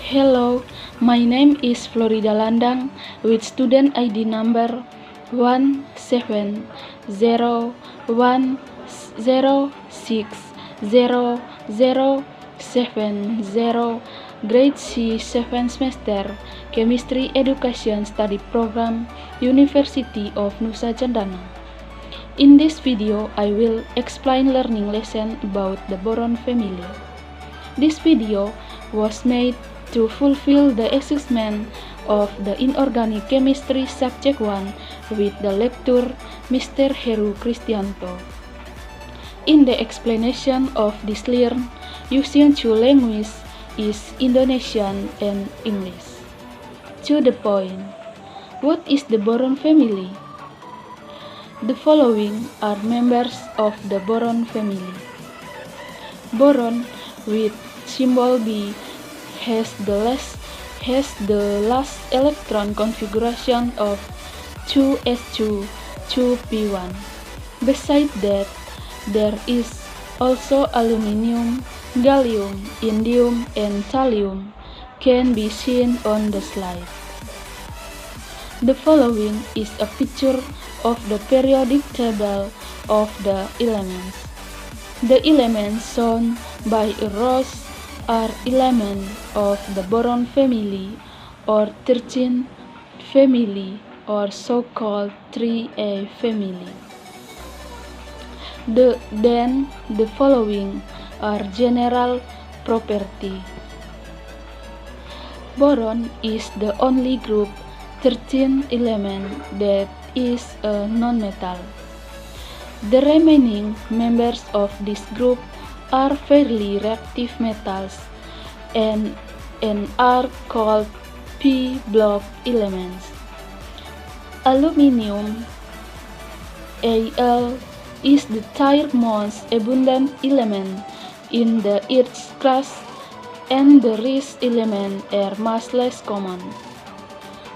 Hello, my name is Florida Landang with student ID number 17010600070, grade C 7 semester, Chemistry Education Study Program, University of Nusa Cendana. In this video, I will explain learning lesson about the boron family. This video was made to fulfill the assessment of the Inorganic Chemistry Subject 1 with the lecturer Mr. Heru Kristianto. In the explanation of this learn, using two languages is Indonesian and English. To the point, what is the boron family? The following are members of the boron family. Boron with symbol B has the last electron configuration of 2s2 2p1. Besides that, there is also aluminium, gallium, indium, and thallium can be seen on the slide. The following is a picture of the periodic table of the elements. The elements shown by a rose are elements of the boron family or 13th family or so-called 3A family. Then the following are general property. Boron is the only group 13th element that is a nonmetal. The remaining members of this group are fairly reactive metals and are called p-block elements. Aluminium, Al, is the third most abundant element in the Earth's crust, and the rest elements are much less common.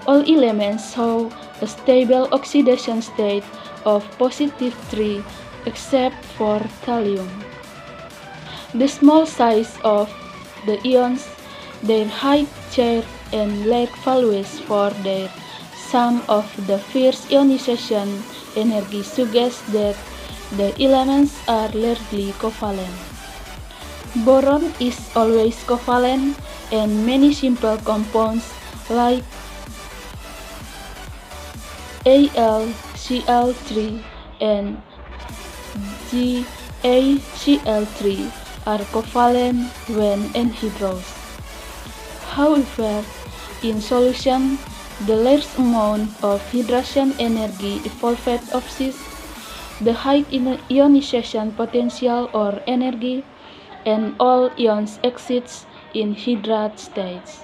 All elements show a stable oxidation state of +3 except for thallium. The small size of the ions, their high charge, and large values for their sum of the first ionization energy suggest that the elements are largely covalent. Boron is always covalent, and many simple compounds like AlCl3 and GaCl3 are covalent when anhydrous. However, in solution, the large amount of hydration energy evolved exists, the high ionization potential or energy, and all ions exist in hydrate states.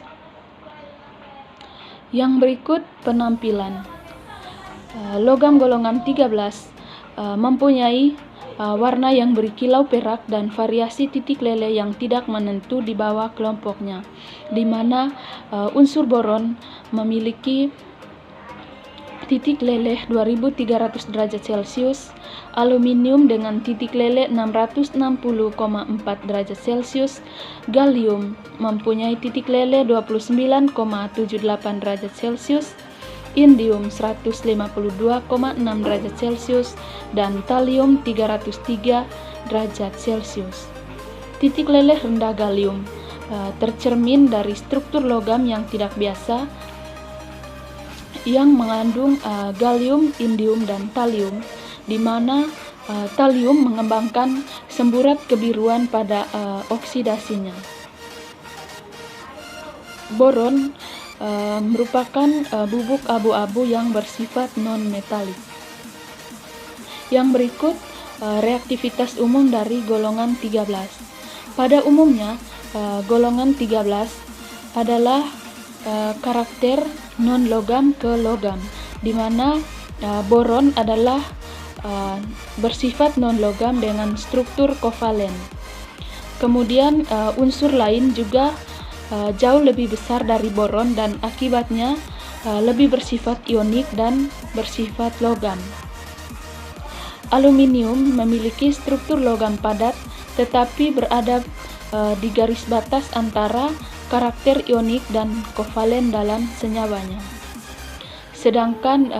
Yang berikut penampilan. Logam golongan 13 mempunyai warna yang berkilau perak dan variasi titik lele yang tidak menentu di bawah kelompoknya, di mana unsur boron memiliki titik leleh 2300 derajat Celcius, aluminium dengan titik leleh 660,4 derajat Celcius, gallium mempunyai titik leleh 29,78 derajat Celcius, indium 152,6 derajat Celcius, dan thallium 303 derajat Celcius. Titik leleh rendah gallium tercermin dari struktur logam yang tidak biasa yang mengandung gallium, indium, dan thallium, di mana thallium mengembangkan semburat kebiruan pada oksidasinya. Boron merupakan bubuk abu-abu yang bersifat non-metalik. Yang berikut reaktivitas umum dari golongan 13. Pada umumnya, golongan 13 adalah karakter non-logam ke logam, di mana boron adalah bersifat non-logam dengan struktur kovalen. Kemudian unsur lain juga jauh lebih besar dari boron dan akibatnya lebih bersifat ionik dan bersifat logam. Aluminium memiliki struktur logam padat tetapi berada di garis batas antara karakter ionik dan kovalen dalam senyawanya. Sedangkan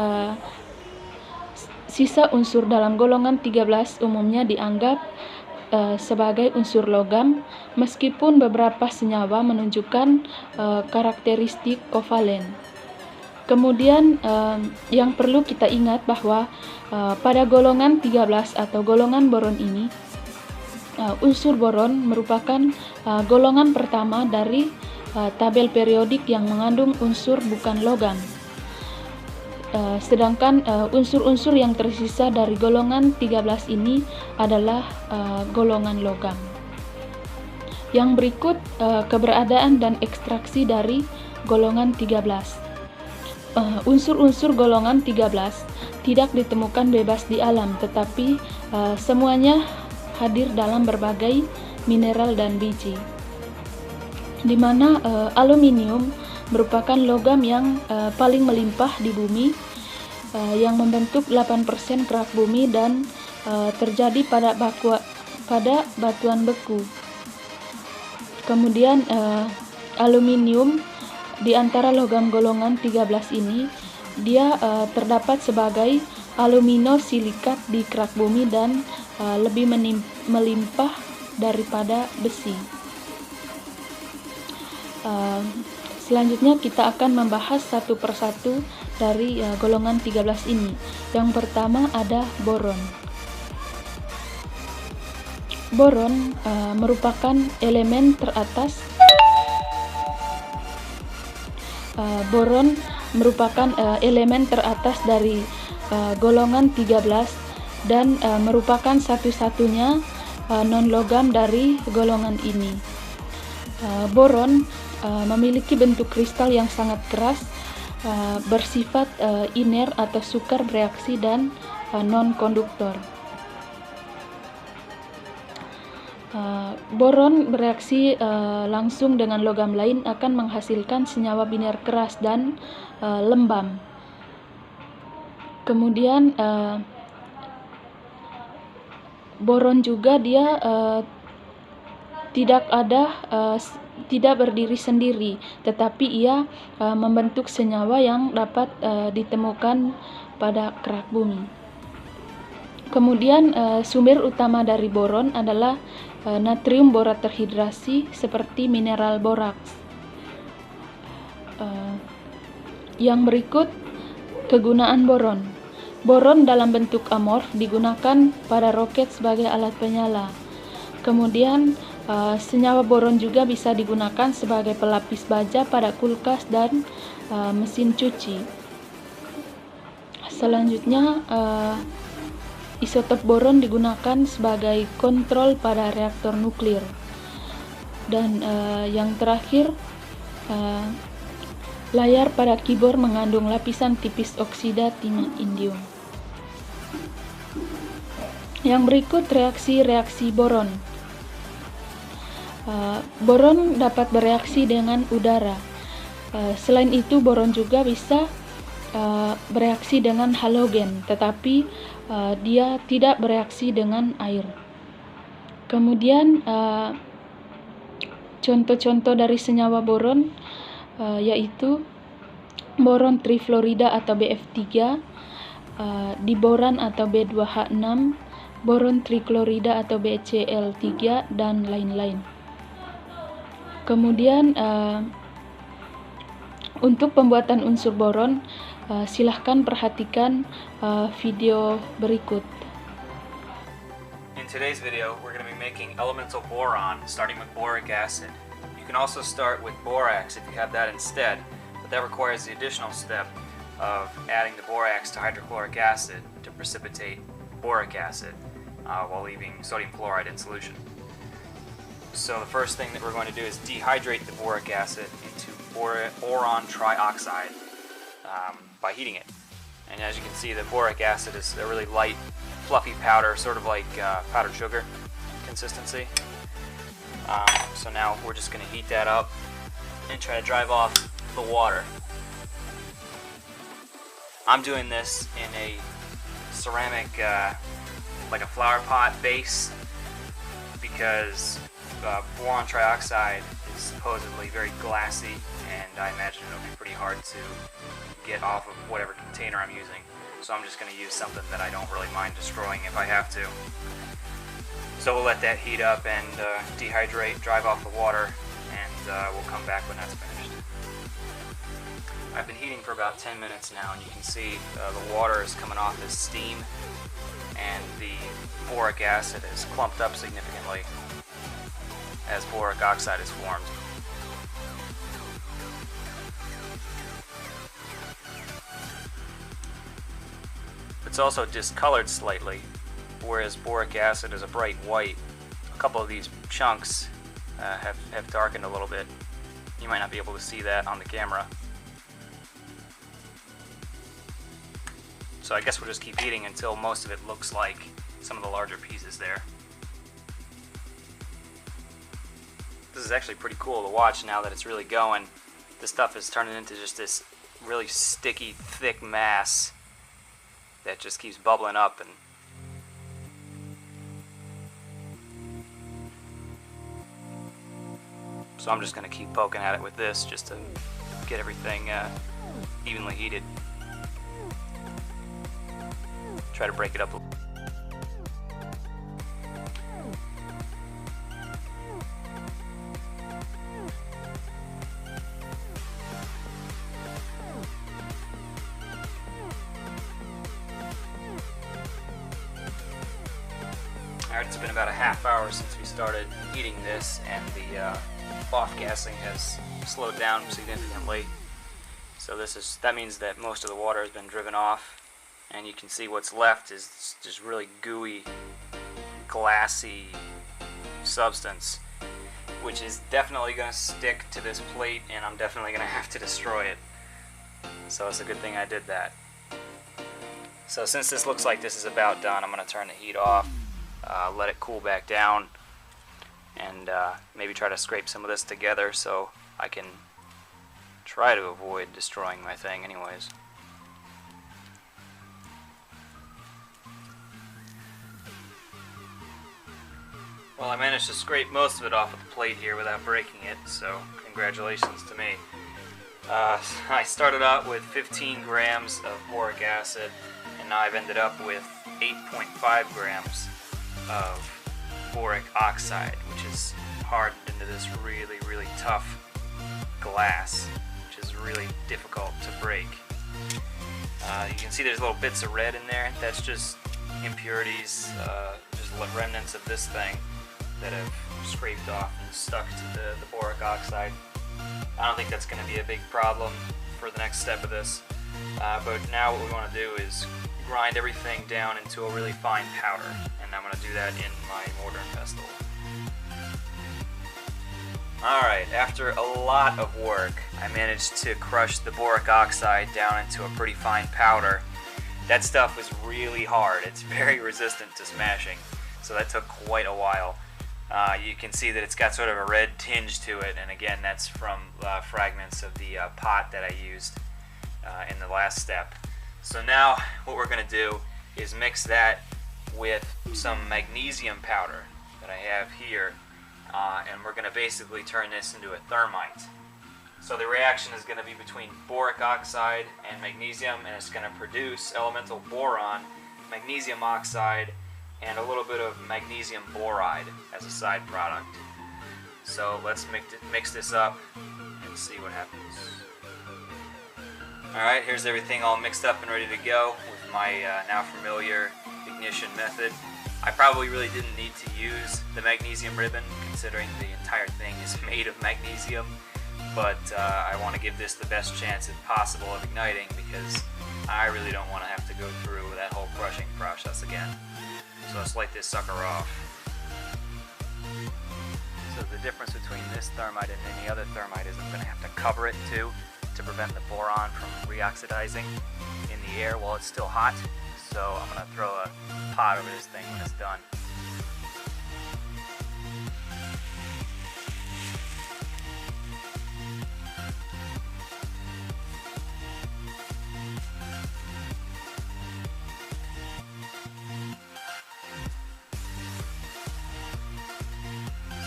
sisa unsur dalam golongan 13 umumnya dianggap sebagai unsur logam, meskipun beberapa senyawa menunjukkan karakteristik kovalen. Kemudian yang perlu kita ingat bahwa pada golongan 13 atau golongan boron ini, unsur boron merupakan golongan pertama dari tabel periodik yang mengandung unsur bukan logam. Sedangkan unsur-unsur yang tersisa dari golongan 13 ini adalah golongan logam. Yang berikut keberadaan dan ekstraksi dari golongan 13. Unsur-unsur golongan 13 tidak ditemukan bebas di alam, tetapi semuanya hadir dalam berbagai mineral dan biji, di mana aluminium merupakan logam yang paling melimpah di bumi, yang membentuk 8% kerak bumi dan terjadi pada batuan beku. Kemudian aluminium di antara logam golongan 13 ini, dia terdapat sebagai aluminosilikat di kerak bumi dan lebih melimpah daripada besi. Selanjutnya kita akan membahas satu persatu dari golongan 13 ini. Yang pertama ada boron. Boron merupakan elemen teratas. Boron merupakan elemen teratas dari golongan 13 dan merupakan satu-satunya non-logam dari golongan ini. Boron memiliki bentuk kristal yang sangat keras, bersifat iner atau sukar bereaksi dan non-konduktor. Boron bereaksi langsung dengan logam lain akan menghasilkan senyawa biner keras dan lembam. Kemudian boron juga dia tidak berdiri sendiri, tetapi ia membentuk senyawa yang dapat ditemukan pada kerak bumi. Kemudian sumber utama dari boron adalah natrium borat terhidrasi seperti mineral boraks. Yang berikut kegunaan boron. Boron dalam bentuk amorf digunakan pada roket sebagai alat penyala. Kemudian senyawa boron juga bisa digunakan sebagai pelapis baja pada kulkas dan mesin cuci. Selanjutnya isotop boron digunakan sebagai kontrol pada reaktor nuklir. Dan yang terakhir, layar pada keyboard mengandung lapisan tipis oksida timah indium. Yang berikut reaksi-reaksi boron. Boron dapat bereaksi dengan udara. Selain itu, boron juga bisa bereaksi dengan halogen, tetapi dia tidak bereaksi dengan air. Kemudian contoh-contoh dari senyawa boron yaitu boron trifluorida atau BF3, diboran atau B2H6, boron triklorida atau BCl3, dan lain-lain. Kemudian untuk pembuatan unsur boron, silahkan perhatikan video berikut. In today's video, we're going to be making elemental boron, starting with boric acid. You can also start with borax if you have that instead, but that requires the additional step of adding the borax to hydrochloric acid to precipitate boric acid while leaving sodium chloride in solution. So the first thing that we're going to do is dehydrate the boric acid into boron trioxide by heating it. And as you can see, the boric acid is a really light, fluffy powder, sort of like powdered sugar consistency. So now we're just going to heat that up and try to drive off the water. I'm doing this in a ceramic, like a flower pot base, because boron trioxide supposedly very glassy, and I imagine it'll be pretty hard to get off of whatever container I'm using. So I'm just going to use something that I don't really mind destroying if I have to. So we'll let that heat up and dehydrate, drive off the water, and we'll come back when that's finished. I've been heating for about 10 minutes now, and you can see the water is coming off as steam, and the boric acid is clumped up significantly as boric oxide is formed. It's also discolored slightly, whereas boric acid is a bright white. A couple of these chunks have darkened a little bit. You might not be able to see that on the camera. So I guess we'll just keep heating until most of it looks like some of the larger pieces there. This is actually pretty cool to watch now that it's really going. This stuff is turning into just this really sticky, thick mass that just keeps bubbling up. And so I'm just going to keep poking at it with this just to get everything evenly heated. Try to break it up a little. Alright, it's been about a half hour since we started heating this, and the off-gassing has slowed down significantly. So that means that most of the water has been driven off, and you can see what's left is just really gooey, glassy substance, which is definitely going to stick to this plate, and I'm definitely going to have to destroy it. So it's a good thing I did that. So since this looks like this is about done, I'm going to turn the heat off, let it cool back down, and maybe try to scrape some of this together so I can try to avoid destroying my thing anyways. Well, I managed to scrape most of it off of the plate here without breaking it, so congratulations to me. I started out with 15 grams of boric acid, and now I've ended up with 8.5 grams of boric oxide, which is hardened into this really, really tough glass, which is really difficult to break. You can see there's little bits of red in there. That's just impurities, just remnants of this thing that have scraped off and stuck to the boric oxide. I don't think that's going to be a big problem for the next step of this, but now what we want to do is grind everything down into a really fine powder, and I'm going to do that in my mortar and pestle. Alright, after a lot of work, I managed to crush the boric oxide down into a pretty fine powder. That stuff was really hard. It's very resistant to smashing, so that took quite a while. You can see that it's got sort of a red tinge to it, and again, that's from fragments of the pot that I used in the last step. So now what we're going to do is mix that with some magnesium powder that I have here, and we're going to basically turn this into a thermite. So the reaction is going to be between boric oxide and magnesium, and it's going to produce elemental boron, magnesium oxide, and a little bit of magnesium boride as a side product. So let's mix this up and see what happens. Alright, here's everything all mixed up and ready to go with my now familiar ignition method. I probably really didn't need to use the magnesium ribbon, considering the entire thing is made of magnesium, but I want to give this the best chance if possible of igniting, because I really don't want to have to go through that whole crushing process again. So let's light this sucker off. So the difference between this thermite and any other thermite is I'm going to have to cover it too, to prevent the boron from reoxidizing in the air while it's still hot. So I'm going to throw a pot over this thing when it's done.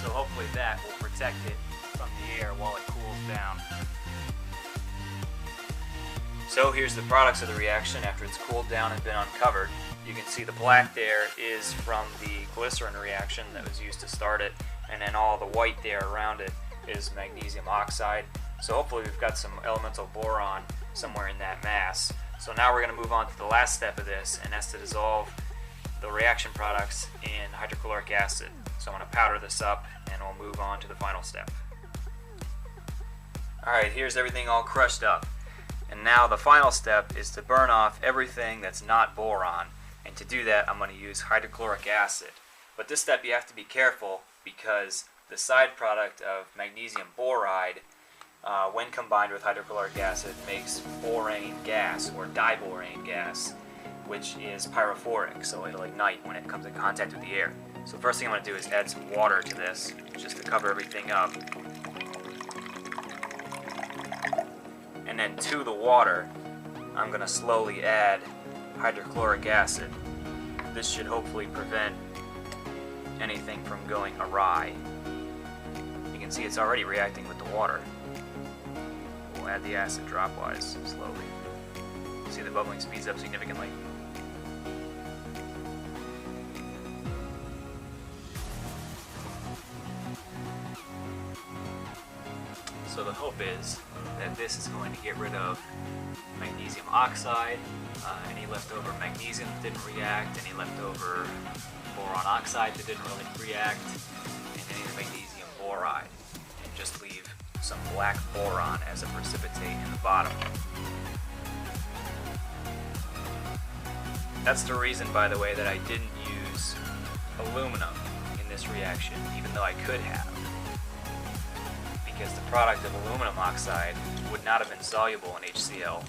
So hopefully that will protect it from the air while it cools down. So here's the products of the reaction after it's cooled down and been uncovered. You can see the black there is from the glycerin reaction that was used to start it, and then all the white there around it is magnesium oxide. So hopefully we've got some elemental boron somewhere in that mass. So now we're going to move on to the last step of this, and that's to dissolve the reaction products in hydrochloric acid. So I'm going to powder this up and we'll move on to the final step. Alright, here's everything all crushed up. And now the final step is to burn off everything that's not boron. And to do that, I'm going to use hydrochloric acid. But this step you have to be careful because the side product of magnesium boride, when combined with hydrochloric acid, makes borane gas or diborane gas, which is pyrophoric, so it'll ignite when it comes in contact with the air. So the first thing I'm going to do is add some water to this, just to cover everything up. And then to the water, I'm going to slowly add hydrochloric acid. This should hopefully prevent anything from going awry. You can see it's already reacting with the water. We'll add the acid dropwise, slowly. See the bubbling speeds up significantly? So the hope is that this is going to get rid of magnesium oxide, any leftover magnesium that didn't react, any leftover boron oxide that didn't really react, and any of the magnesium boride, and just leave some black boron as a precipitate in the bottom. That's the reason, by the way, that I didn't use aluminum in this reaction, even though I could have. Because the product of aluminum oxide would not have been soluble in HCl,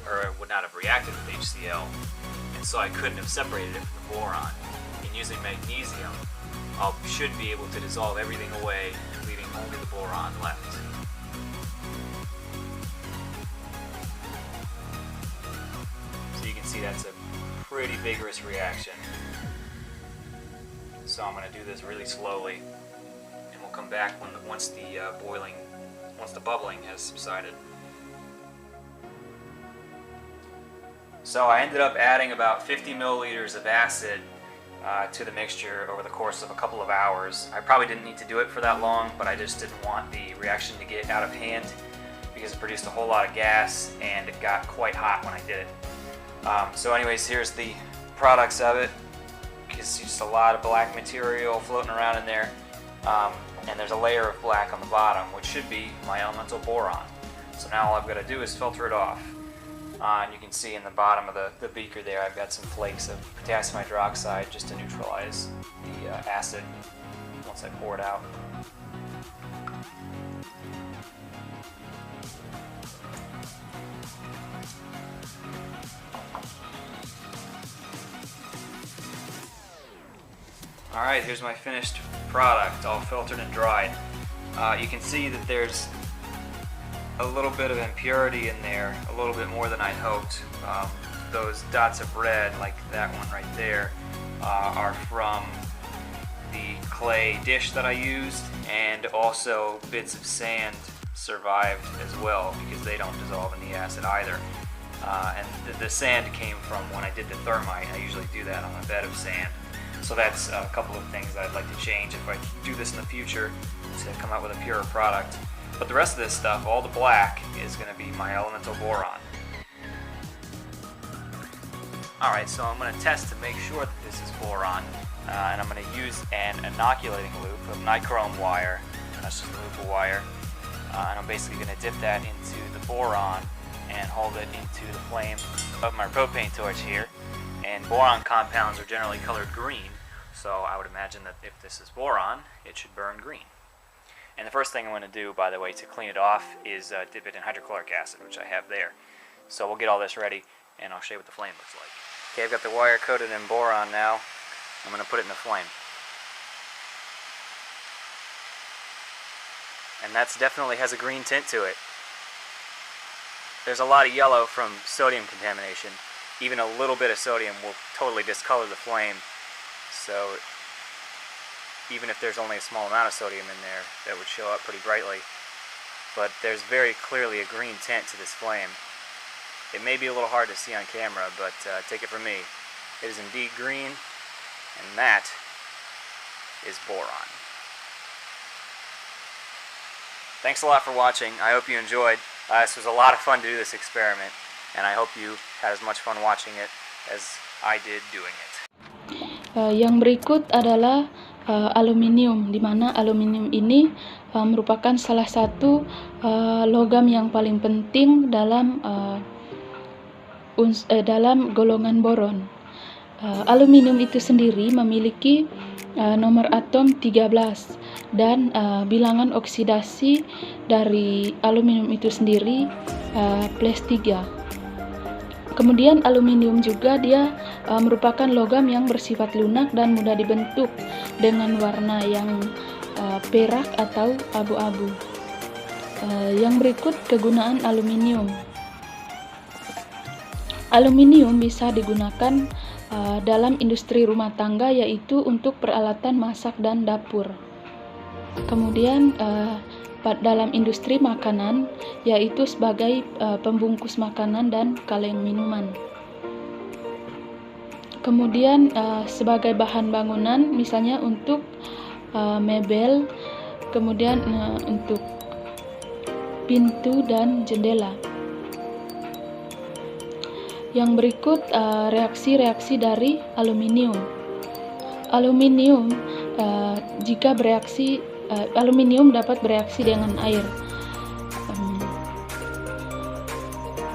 or would not have reacted with HCl, and so I couldn't have separated it from the boron. In using magnesium, I should be able to dissolve everything away, leaving only the boron left. So you can see that's a pretty vigorous reaction. So I'm going to do this really slowly. We'll come back once the bubbling has subsided. So I ended up adding about 50 milliliters of acid to the mixture over the course of a couple of hours. I probably didn't need to do it for that long, but I just didn't want the reaction to get out of hand because it produced a whole lot of gas and it got quite hot when I did it. So anyways, here's the products of it. It's just a lot of black material floating around in there. And there's a layer of black on the bottom, which should be my elemental boron. So now all I've got to do is filter it off. And you can see in the bottom of the beaker there, I've got some flakes of potassium hydroxide just to neutralize the acid once I pour it out. Alright, here's my finished product, all filtered and dried. You can see that there's a little bit of impurity in there, a little bit more than I'd hoped. Those dots of red, like that one right there, are from the clay dish that I used, and also bits of sand survived as well because they don't dissolve in the acid either. And the sand came from when I did the thermite. I usually do that on a bed of sand. So that's a couple of things I'd like to change if I do this in the future to come out with a purer product. But the rest of this stuff, all the black, is going to be my elemental boron. Alright, so I'm going to test to make sure that this is boron. And I'm going to use an inoculating loop of nichrome wire. That's just a loop of wire. And I'm basically going to dip that into the boron and hold it into the flame of my propane torch here. And boron compounds are generally colored green, so I would imagine that if this is boron, it should burn green. And the first thing I'm going to do, by the way, to clean it off is dip it in hydrochloric acid, which I have there. So we'll get all this ready, and I'll show you what the flame looks like. Okay, I've got the wire coated in boron now. I'm going to put it in the flame. And that definitely has a green tint to it. There's a lot of yellow from sodium contamination. Even a little bit of sodium will totally discolor the flame. So even if there's only a small amount of sodium in there, that would show up pretty brightly. but there's very clearly a green tint to this flame. It may be a little hard to see on camera, but take it from me, it is indeed green, and that is boron. Thanks a lot for watching. I hope you enjoyed. This was a lot of fun to do this experiment, and I hope you had as much fun watching it as I did doing it. Yang berikut adalah aluminium, di mana aluminium ini merupakan salah satu logam yang paling penting dalam dalam golongan boron. Aluminium itu sendiri memiliki nomor atom 13 dan bilangan oksidasi dari aluminium itu sendiri +3. Kemudian aluminium juga dia merupakan logam yang bersifat lunak dan mudah dibentuk dengan warna yang perak atau abu-abu. Yang berikut kegunaan aluminium. Aluminium bisa digunakan dalam industri rumah tangga, yaitu untuk peralatan masak dan dapur. Kemudian dalam industri makanan, yaitu sebagai pembungkus makanan dan kaleng minuman. Kemudian sebagai bahan bangunan, misalnya untuk mebel, kemudian untuk pintu dan jendela. Yang berikut reaksi-reaksi dari aluminium. Aluminium jika bereaksi aluminium dapat bereaksi dengan air.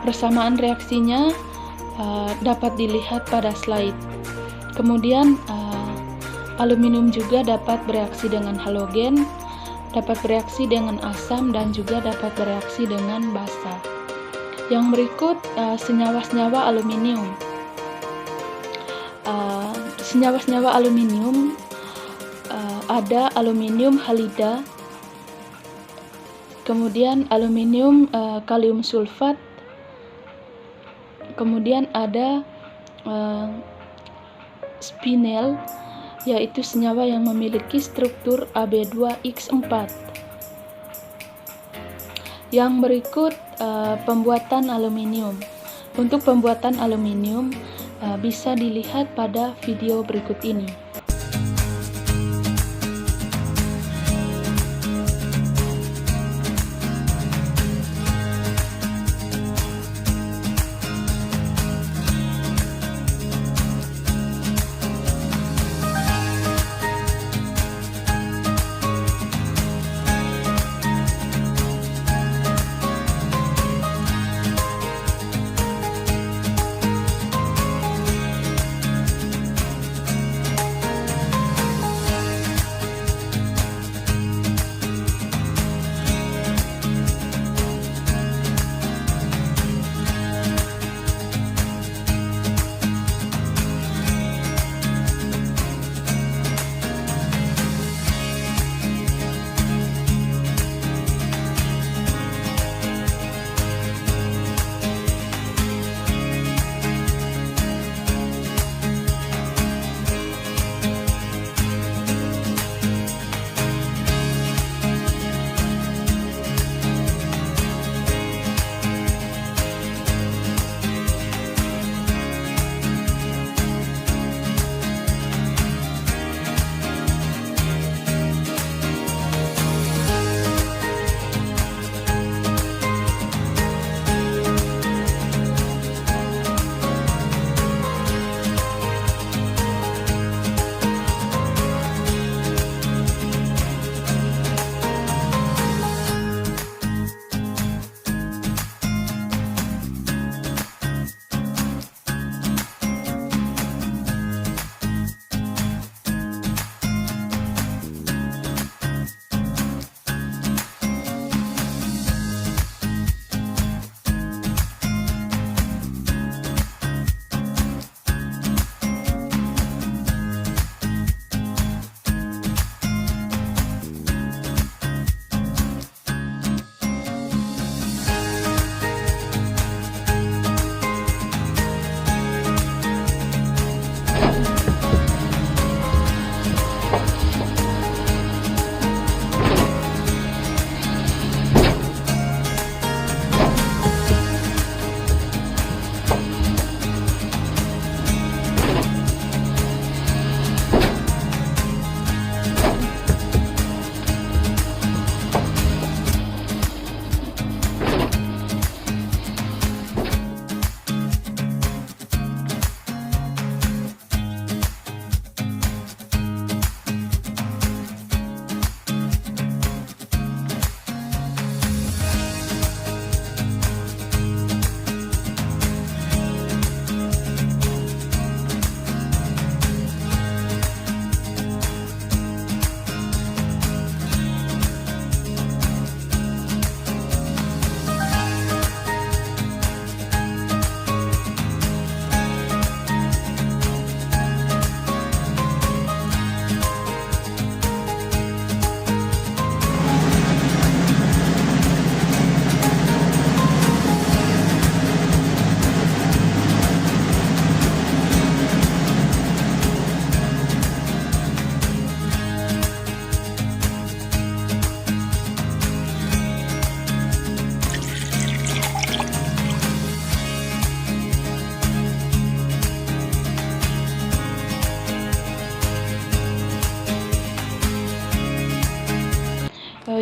Persamaan reaksinya dapat dilihat pada slide. Kemudian aluminium juga dapat bereaksi dengan halogen, dapat bereaksi dengan asam, dan juga dapat bereaksi dengan basa. Yang berikut senyawa-senyawa aluminium. Senyawa-senyawa aluminium ada aluminium halida, kemudian aluminium kalium sulfat, kemudian ada spinel, yaitu senyawa yang memiliki struktur Ab2X4. Yang berikut pembuatan aluminium. Untuk pembuatan aluminium bisa dilihat pada video berikut ini.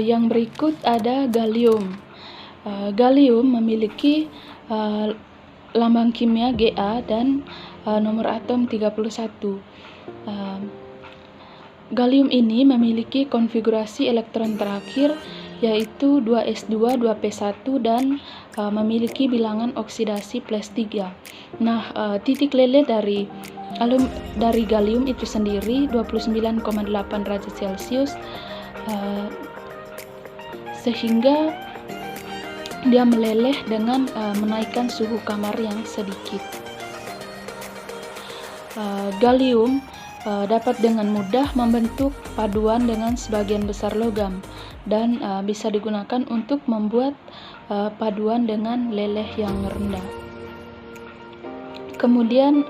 Yang berikut ada gallium. Gallium memiliki lambang kimia Ga dan nomor atom 31. Gallium ini memiliki konfigurasi elektron terakhir yaitu 2s2 2p1 dan memiliki bilangan oksidasi +3. Nah, titik lele dari gallium itu sendiri 29,8 derajat Celcius, sehingga dia meleleh dengan menaikkan suhu kamar yang sedikit. Gallium dapat dengan mudah membentuk paduan dengan sebagian besar logam dan bisa digunakan untuk membuat paduan dengan leleh yang rendah. Kemudian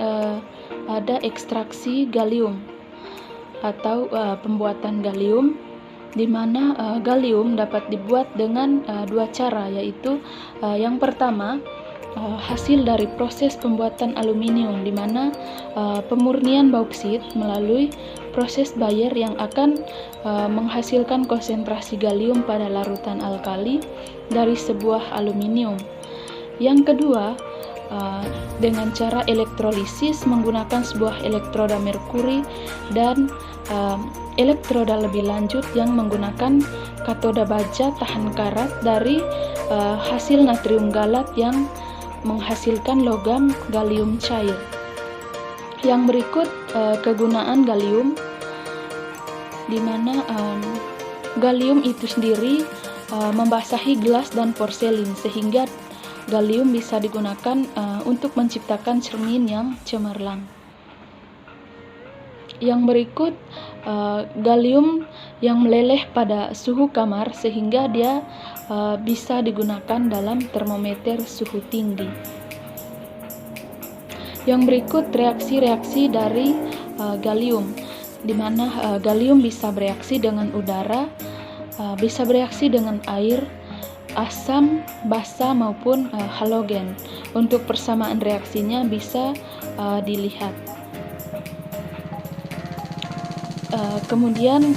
ada ekstraksi gallium atau pembuatan gallium, di mana gallium dapat dibuat dengan dua cara, yaitu yang pertama hasil dari proses pembuatan aluminium, di mana pemurnian bauksit melalui proses Bayer yang akan menghasilkan konsentrasi gallium pada larutan alkali dari sebuah aluminium. Yang kedua, dengan cara elektrolisis menggunakan sebuah elektroda merkuri dan elektroda lebih lanjut yang menggunakan katoda baja tahan karat dari hasil natrium galat yang menghasilkan logam gallium cair. Yang berikut kegunaan gallium, di mana gallium itu sendiri membasahi gelas dan porselin, sehingga gallium bisa digunakan untuk menciptakan cermin yang cemerlang. Yang berikut gallium yang meleleh pada suhu kamar, sehingga dia bisa digunakan dalam termometer suhu tinggi. Yang berikut reaksi-reaksi dari gallium, di mana gallium bisa bereaksi dengan udara, bisa bereaksi dengan air, asam, basa maupun halogen. Untuk persamaan reaksinya bisa dilihat. Kemudian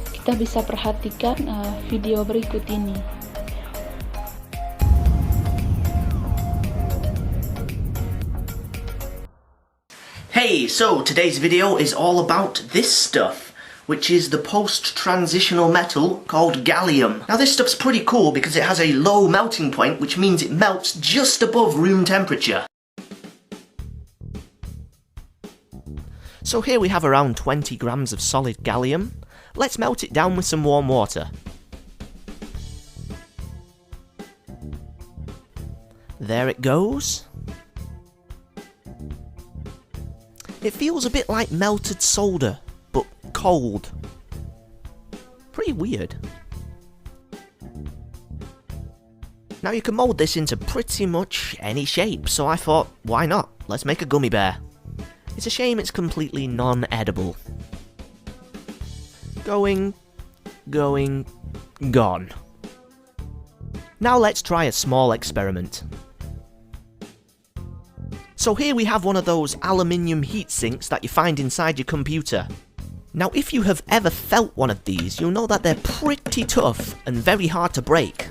kita bisa perhatikan video berikut ini. Hey, so today's video is all about this stuff, which is the post-transitional metal called gallium. Now this stuff's pretty cool because it has a low melting point, which means it melts just above room temperature. So here we have around 20 grams of solid gallium. Let's melt it down with some warm water. There it goes. It feels a bit like melted solder, but cold. Pretty weird. Now you can mould this into pretty much any shape, so I thought, why not? Let's make a gummy bear. It's a shame it's completely non-edible. Going, gone. Now let's try a small experiment. So here we have one of those aluminium heat sinks that you find inside your computer. Now if you have ever felt one of these, you'll know that they're pretty tough and very hard to break.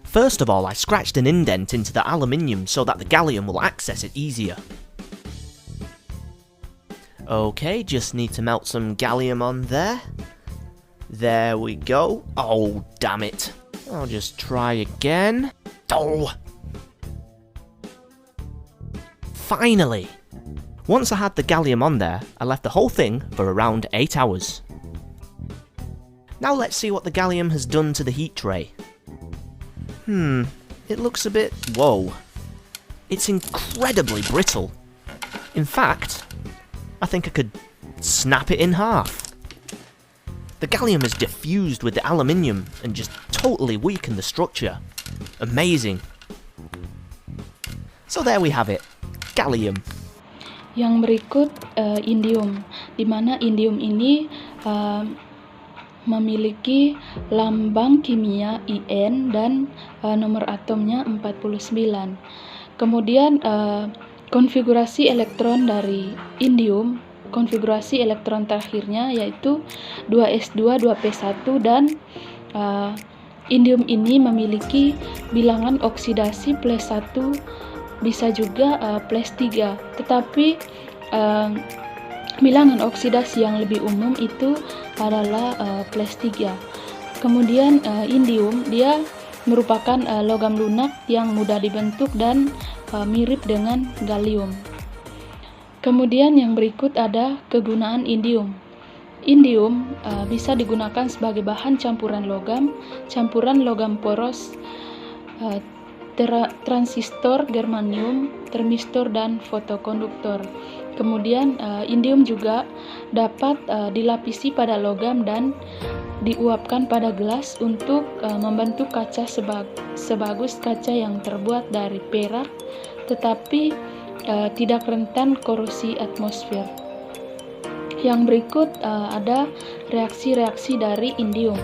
First of all, I scratched an indent into the aluminium so that the gallium will access it easier. Okay, just need to melt some gallium on there. There we go. Oh, damn it. I'll just try again. Oh! Finally! Once I had the gallium on there, I left the whole thing for around 8 hours. Now let's see what the gallium has done to the heat tray. It looks a bit... whoa. It's incredibly brittle. In fact, I think I could snap it in half. The gallium is diffused with the aluminium and just totally weakened the structure. Amazing. So there we have it, gallium. Yang berikut indium, di mana indium ini memiliki lambang kimia In dan nomor atomnya 49. Kemudian konfigurasi elektron dari indium konfigurasi elektron terakhirnya, yaitu 2s2 2p1, dan indium ini memiliki bilangan oksidasi +1, bisa juga +3, tetapi bilangan oksidasi yang lebih umum itu adalah +3. Kemudian indium dia merupakan logam lunak yang mudah dibentuk dan mirip dengan gallium. Kemudian yang berikut ada kegunaan indium. Indium bisa digunakan sebagai bahan campuran logam poros, transistor, germanium, termistor, dan fotokonduktor. Kemudian indium juga dapat dilapisi pada logam dan diuapkan pada gelas untuk membentuk kaca sebagus kaca yang terbuat dari perak, tetapi tidak rentan korosi atmosfer. Yang berikut ada reaksi-reaksi dari indium.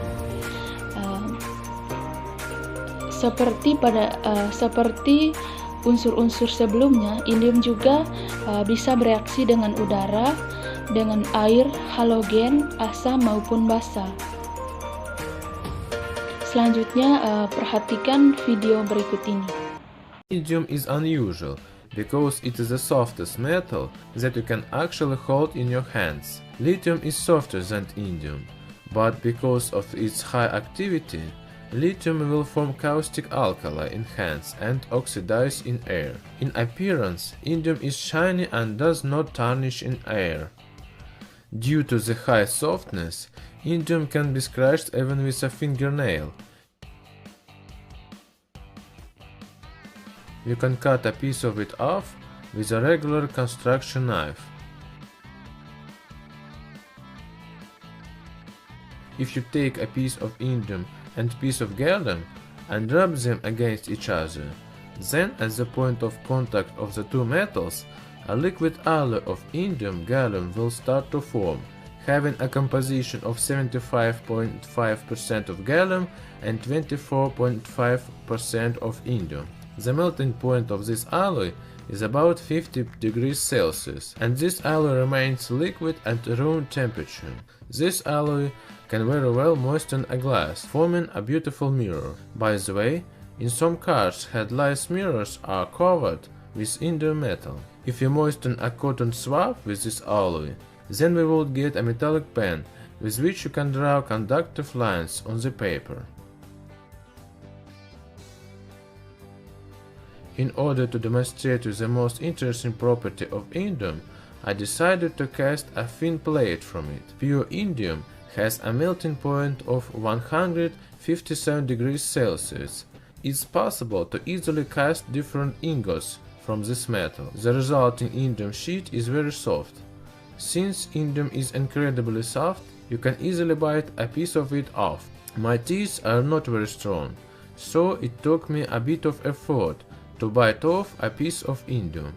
Seperti unsur-unsur sebelumnya, indium juga bisa bereaksi dengan udara, dengan air, halogen, asam maupun basa. Selanjutnya perhatikan video berikut ini. Indium is unusual because it is the softest metal that you can actually hold in your hands. Lithium is softer than indium, but because of its high activity, lithium will form caustic alkali in hands and oxidize in air. In appearance, indium is shiny and does not tarnish in air. Due to the high softness, indium can be scratched even with a fingernail. You can cut a piece of it off with a regular construction knife. If you take a piece of indium and piece of gallium and rub them against each other, then at the point of contact of the two metals, a liquid alloy of indium gallium will start to form, having a composition of 75.5% of gallium and 24.5% of indium. The melting point of this alloy is about 50 degrees Celsius, and this alloy remains liquid at room temperature. This alloy can very well moisten a glass, forming a beautiful mirror. By the way, in some cars, headlights mirrors are covered with indium metal. If you moisten a cotton swab with this alloy, then we will get a metallic pen with which you can draw conductive lines on the paper. In order to demonstrate the most interesting property of indium, I decided to cast a thin plate from it. Pure indium has a melting point of 157 degrees Celsius. It's possible to easily cast different ingots from this metal. The resulting indium sheet is very soft. Since indium is incredibly soft, you can easily bite a piece of it off. My teeth are not very strong, so it took me a bit of effort to bite off a piece of indium.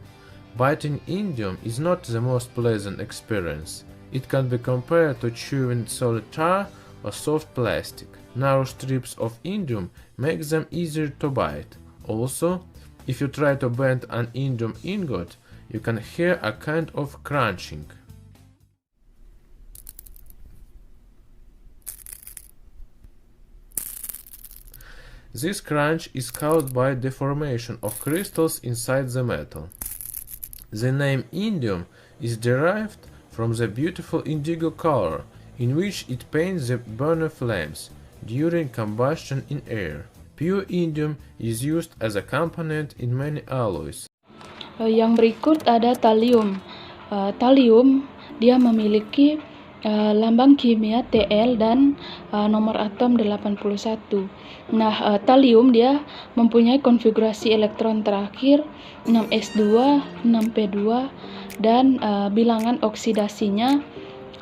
Biting indium is not the most pleasant experience. It can be compared to chewing solid tar or soft plastic. Narrow strips of indium make them easier to bite. Also, if you try to bend an indium ingot, you can hear a kind of crunching. This crunch is caused by deformation of crystals inside the metal. The name indium is derived from the beautiful indigo color in which it paints the burner flames during combustion in air. Pure indium is used as a component in many alloys. Yang berikut ada thallium. Thallium dia memiliki lambang kimia Tl dan nomor atom 81. Nah, thallium dia mempunyai konfigurasi elektron terakhir 6s2, 6p2, dan bilangan oksidasinya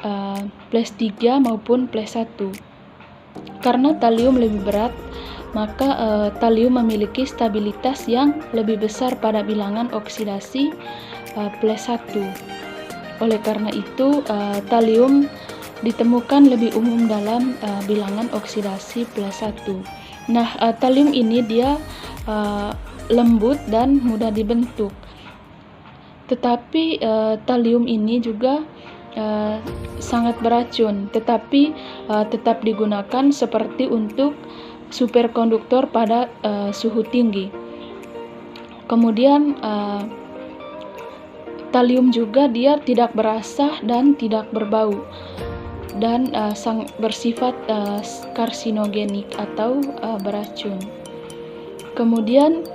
+3 maupun +1. Karena thallium lebih berat, maka thallium memiliki stabilitas yang lebih besar pada bilangan oksidasi +1. Oleh karena itu, thallium ditemukan lebih umum dalam bilangan oksidasi +1. Nah, thallium ini dia lembut dan mudah dibentuk. Tetapi thallium ini juga sangat beracun, tetapi tetap digunakan seperti untuk superkonduktor pada suhu tinggi. Kemudian talium juga dia tidak berasa dan tidak berbau, dan bersifat karsinogenik atau beracun. Kemudian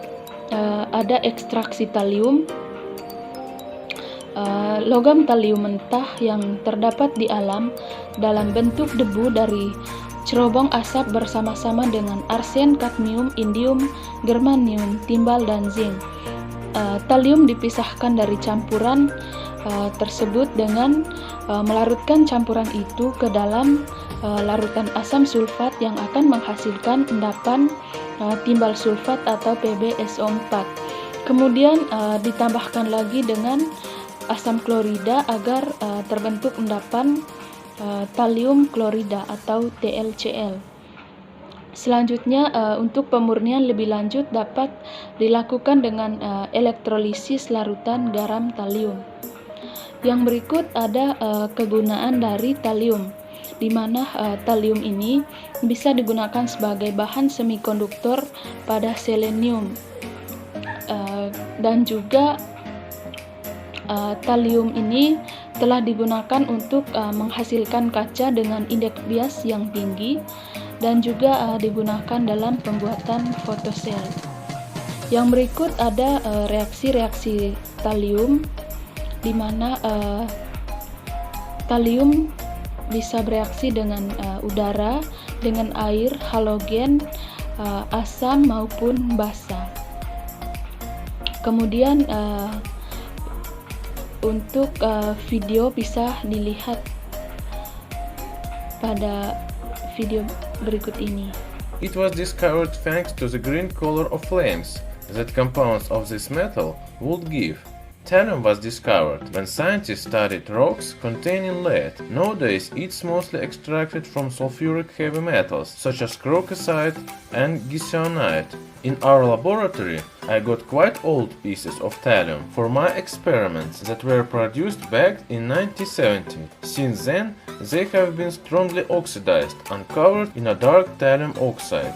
ada ekstraksi talium. Logam talium mentah yang terdapat di alam dalam bentuk debu dari cerobong asap bersama-sama dengan arsen, kadmium, indium, germanium, timbal, dan zinc. Talium dipisahkan dari campuran tersebut dengan melarutkan campuran itu ke dalam larutan asam sulfat yang akan menghasilkan endapan timbal sulfat atau PbSO4. Kemudian ditambahkan lagi dengan asam klorida agar terbentuk endapan talium klorida atau TlCl. Selanjutnya, untuk pemurnian lebih lanjut dapat dilakukan dengan elektrolisis larutan garam talium. Yang berikut ada kegunaan dari talium, di mana talium ini bisa digunakan sebagai bahan semikonduktor pada selenium, dan juga talium ini telah digunakan untuk menghasilkan kaca dengan indeks bias yang tinggi, dan juga digunakan dalam pembuatan fotosel. Yang berikut ada reaksi-reaksi talium, di mana talium bisa bereaksi dengan udara, dengan air, halogen, asam maupun basa. Kemudian untuk video bisa dilihat pada video berikut ini. It was discovered thanks to the green color of flames that compounds of this metal would give. Thallium was discovered when scientists studied rocks containing lead. Nowadays it's mostly extracted from sulfuric heavy metals such as chrocosite and githyanite. In our laboratory, I got quite old pieces of thallium for my experiments that were produced back in 1970. Since then, they have been strongly oxidized and covered in a dark thallium oxide.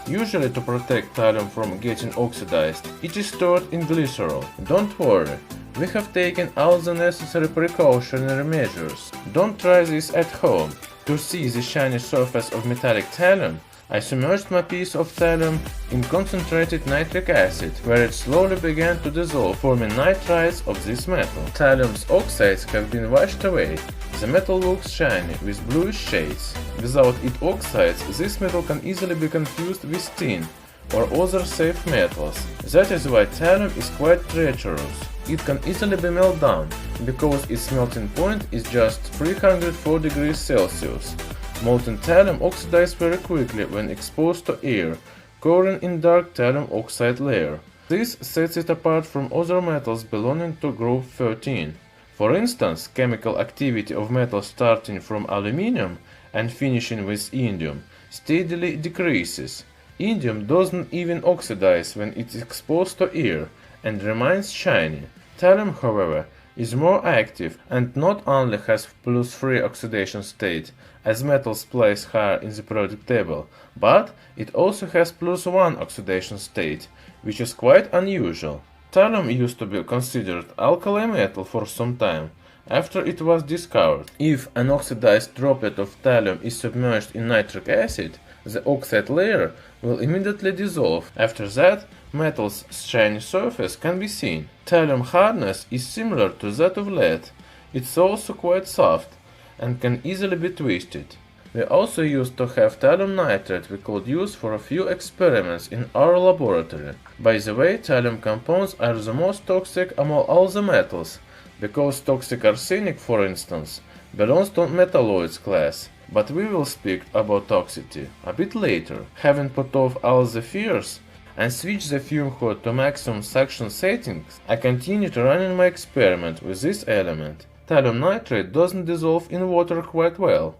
Usually, to protect thallium from getting oxidized, it is stored in glycerol. Don't worry, we have taken all the necessary precautionary measures. Don't try this at home. To see the shiny surface of metallic thallium, I submerged my piece of thallium in concentrated nitric acid, where it slowly began to dissolve, forming nitrides of this metal. Thallium's oxides have been washed away. The metal looks shiny, with bluish shades. Without its oxides, this metal can easily be confused with tin or other safe metals. That is why thallium is quite treacherous. It can easily be melted down, because its melting point is just 304 degrees Celsius. Molten thallium oxidizes very quickly when exposed to air, covering in dark thallium oxide layer. This sets it apart from other metals belonging to group 13. For instance, chemical activity of metals starting from aluminium and finishing with indium steadily decreases. Indium doesn't even oxidize when it is exposed to air and remains shiny. Thallium, however, is more active and not only has +3 oxidation state as metals placed higher in the periodic table, but it also has +1 oxidation state, which is quite unusual. Thallium used to be considered alkali metal for some time after it was discovered. If an oxidized droplet of thallium is submerged in nitric acid, the oxide layer will immediately dissolve. After that, metal's shiny surface can be seen. Thallium hardness is similar to that of lead. It's also quite soft and can easily be twisted. We also used to have thallium nitrate we could use for a few experiments in our laboratory. By the way, thallium compounds are the most toxic among all the metals, because toxic arsenic, for instance, belongs to metalloids class. But we will speak about toxicity a bit later. Having put off all the fears and switched the fume hood to maximum suction settings, I continued running my experiment with this element. Thallium nitrate doesn't dissolve in water quite well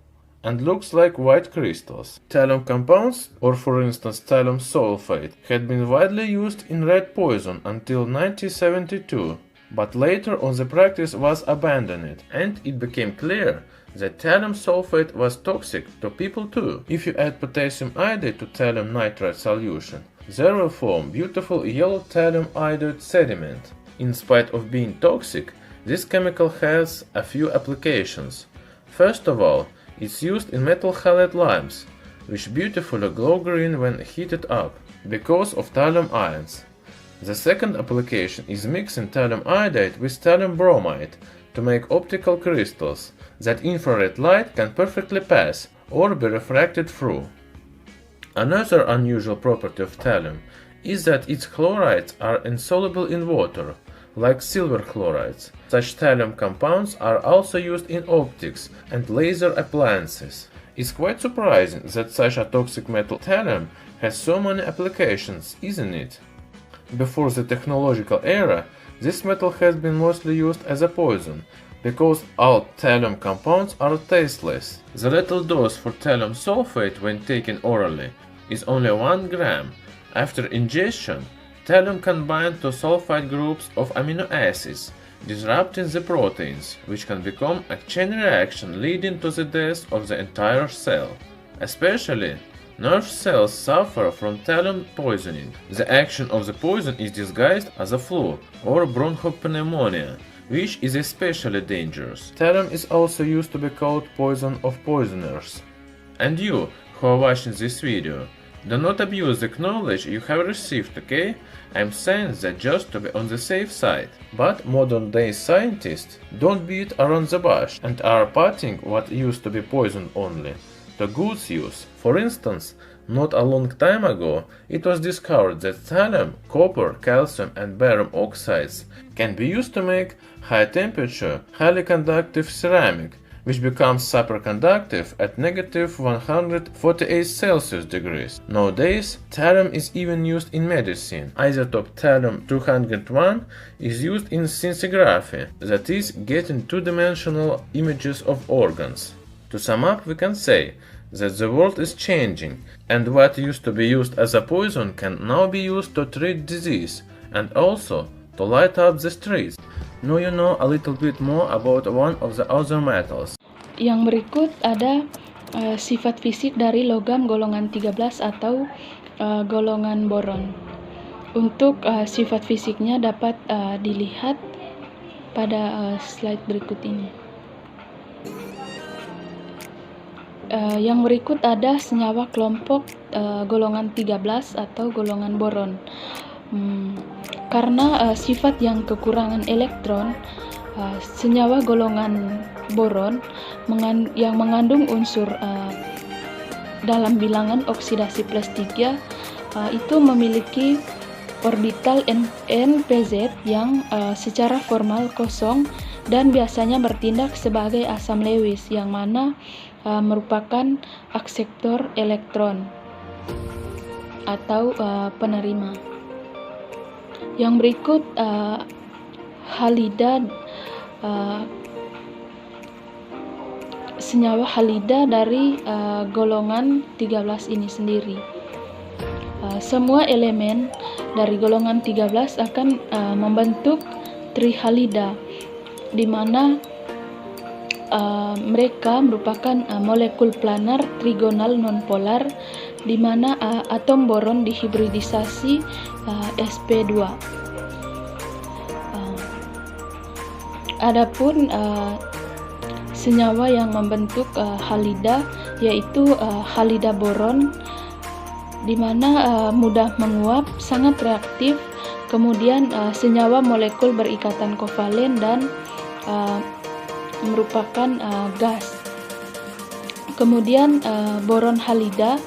and looks like white crystals. Thallium compounds, or for instance thallium sulfate, had been widely used in rat poison until 1972. But later on the practice was abandoned, and it became clear that thallium sulfate was toxic to people too. If you add potassium iodide to thallium nitrate solution, there will form beautiful yellow thallium iodide sediment. In spite of being toxic, this chemical has a few applications. First of all, it's used in metal halide lamps, which beautifully glow green when heated up, because of thallium ions. The second application is mixing thallium iodide with thallium bromide to make optical crystals that infrared light can perfectly pass or be refracted through. Another unusual property of thallium is that its chlorides are insoluble in water, like silver chlorides. Such thallium compounds are also used in optics and laser appliances. It's quite surprising that such a toxic metal thallium has so many applications, isn't it? Before the technological era, this metal has been mostly used as a poison, because all thallium compounds are tasteless. The lethal dose for thallium sulfate when taken orally is only 1 gram. After ingestion, thallium can bind to sulfide groups of amino acids, disrupting the proteins, which can become a chain reaction leading to the death of the entire cell. Especially, nerve cells suffer from thallium poisoning. The action of the poison is disguised as a flu or bronchopneumonia, which is especially dangerous. Thallium is also used to be called poison of poisoners. And you, who are watching this video, do not abuse the knowledge you have received, okay? I'm saying that just to be on the safe side. But modern day scientists don't beat around the bush and are putting what used to be poison only to good use. For instance, not a long time ago, it was discovered that thallium, copper, calcium and barium oxides can be used to make high temperature, highly conductive ceramic, which becomes superconductive at negative 148 Celsius degrees. Nowadays, thallium is even used in medicine. Isotope thallium-201 is used in scintigraphy, that is, getting two-dimensional images of organs. To sum up, we can say that the world is changing, and what used to be used as a poison can now be used to treat disease, and also to light up the streets. Now you know a little bit more about one of the other metals. Yang berikut ada sifat fisik dari logam golongan 13 atau golongan boron. Untuk sifat fisiknya dapat dilihat pada slide berikut ini. Yang berikut ada senyawa kelompok golongan 13 atau golongan boron. Karena sifat yang kekurangan elektron, senyawa golongan boron yang mengandung unsur dalam bilangan oksidasi plus 3 itu memiliki orbital NPZ yang secara formal kosong dan biasanya bertindak sebagai asam Lewis yang mana merupakan akseptor elektron atau penerima. Yang berikut halida, senyawa halida dari golongan 13 ini sendiri. Semua elemen dari golongan 13 akan membentuk trihalida, di mana mereka merupakan molekul planar trigonal nonpolar, di mana atom boron dihibridisasi sp2. Adapun senyawa yang membentuk halida yaitu halida boron, di mana mudah menguap, sangat reaktif, kemudian senyawa molekul berikatan kovalen dan merupakan gas. Kemudian boron halida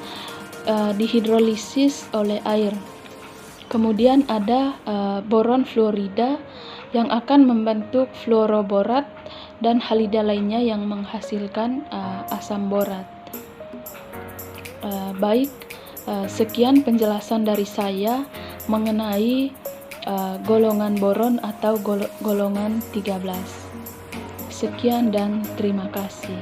dihidrolisis oleh air. Kemudian ada boron fluorida yang akan membentuk fluoroborat dan halida lainnya yang menghasilkan asam borat. Baik, sekian penjelasan dari saya mengenai golongan boron atau golongan 13. Sekian dan terima kasih.